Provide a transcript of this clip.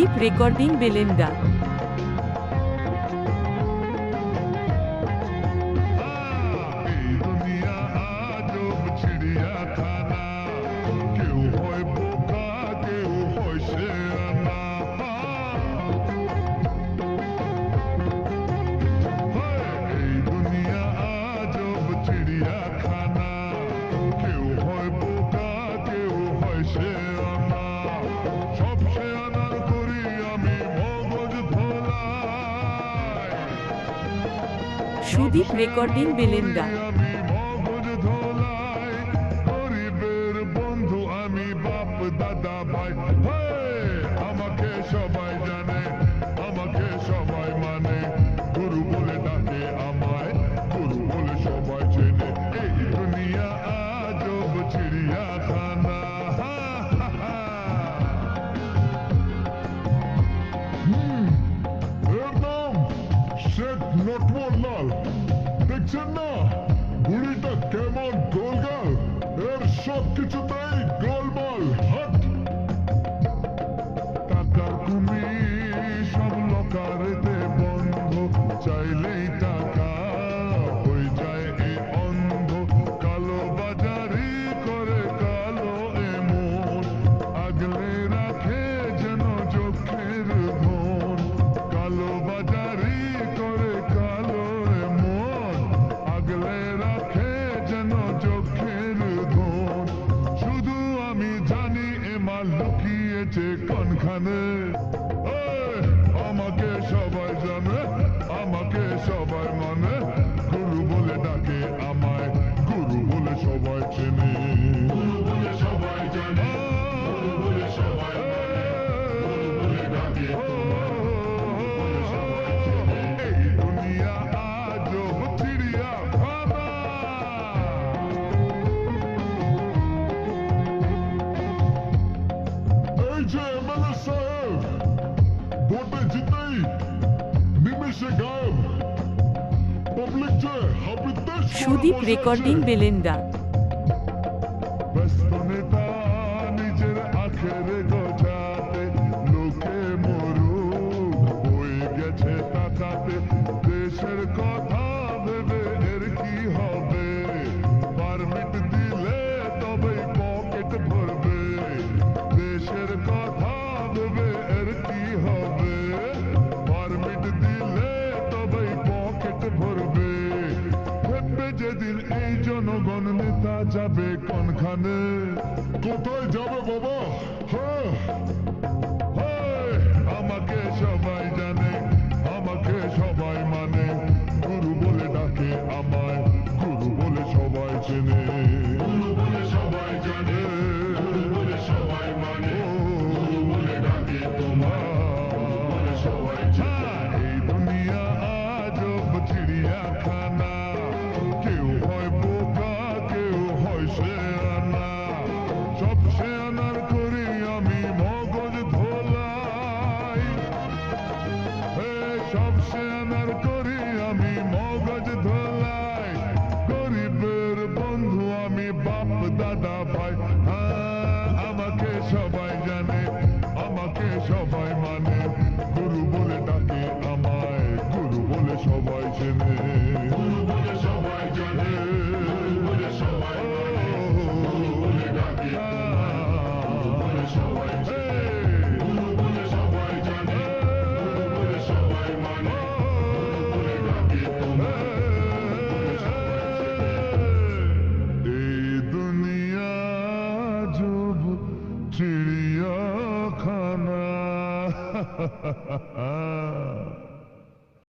Sudip recording বেলেন্ডা। Sudip recording বেলেন্ডা। বন্ধু আমি বাপ দাদা ভাই, আমাকে সবাই জানে, আমাকে সবাই মানে, গুরু বলে ডাকে আমায়, গুরু বলে সবাই চেনে। এই দুনিয়া আজব চিড়িয়াখানা। এর নাম শেখ নটবরলাল। দেখছেন না বুড়িটা কেমন গোলগাল, এর সব কিছুতেই গোলমাল। হাট টাকার কুমির সব লকারেতে বন্ধ, চাইলেই টাকা হয়ে যায় এই অন্ধ। কালো বাজারি করে কালো এমন, আগলে রাখে যেন চোখের ঘোর। কালো বাজারি করে কালো এমন, আগলে রাখে যেন চোখের ঘোর। শুধু আমি জানি এ মাল লুকিয়েছে কোনখানে। আমাকে সবাই জানে, আমাকে সবাই মানে, গুরু বলে ডাকে আমায়, গুরু বলে সবাই চেনে। গুরু বলে সবাই জানে, গুরু বলে সবাই মানে, গুরু বলে ডাকে এই দুনিয়া আজব চিড়িয়াখানা। এই যে এমএলএ সাহেব ভোটে জিতেই নিমেষে গায়েব, পাবলিক যে হাবিতে সুদীপ রেকর্ডিং বেলেন্ডা। ব্যস্ত নেতা নিজের আখেরে গোছাতে, লোকে মরুক হয়ে গেছে তাকাতে। দেশের কথা ভেবে এর কি হবে, পারমিট দিলে তবে পকেট ভরবে। দেশের কথা ভেবে এর কি হবে, পারমিট দিলে তবে পকেট ভরবে। ভেবে যেদিন এই জনগণ নেতা যাবে কোনখানে, কোথায় যাবে বাবা? আমাকে সবাই জানে, আমাকে সবাই মানে, গুরু বলে ডাকে আমায়, গুরু বলে সবাই চেনে। গুরু বলে সবাই জানে, গুরু বলে সবাই মানে, গুরু বলে ডাকে তোমায়, গুরু বলে সবাই চেনে। এই দুনিয়া আজব চিড়িয়াখানা, কেউ হয় বোকা, কেউ হয় শেয়ানা। সব শেয়ানার করি আমি মগজ ধোলাই, সব শেয়ানার করি আমি মগজ ধোলাই। গরিবের বন্ধু আমি বাপ দাদা ভাই, আমাকে সবাই জানে, আমাকে সবাই মানে, গুরু বলে ডাকে আমায়, গুরু বলে সবাই চেনে। গুরু বলে সবাই জানে, গুরু বলে সবাই মানে, গুরু বলে ডাকে আমায়, গুরু বলে সবাই চেনে। গুরু বলে সবাই জানে, গুরু বলে সবাই মানে, গুরু বলে ডাকে তোমায়, গুরু বলে সবাই চেনে। এই দুনিয়া আজব চিড়িয়াখানা।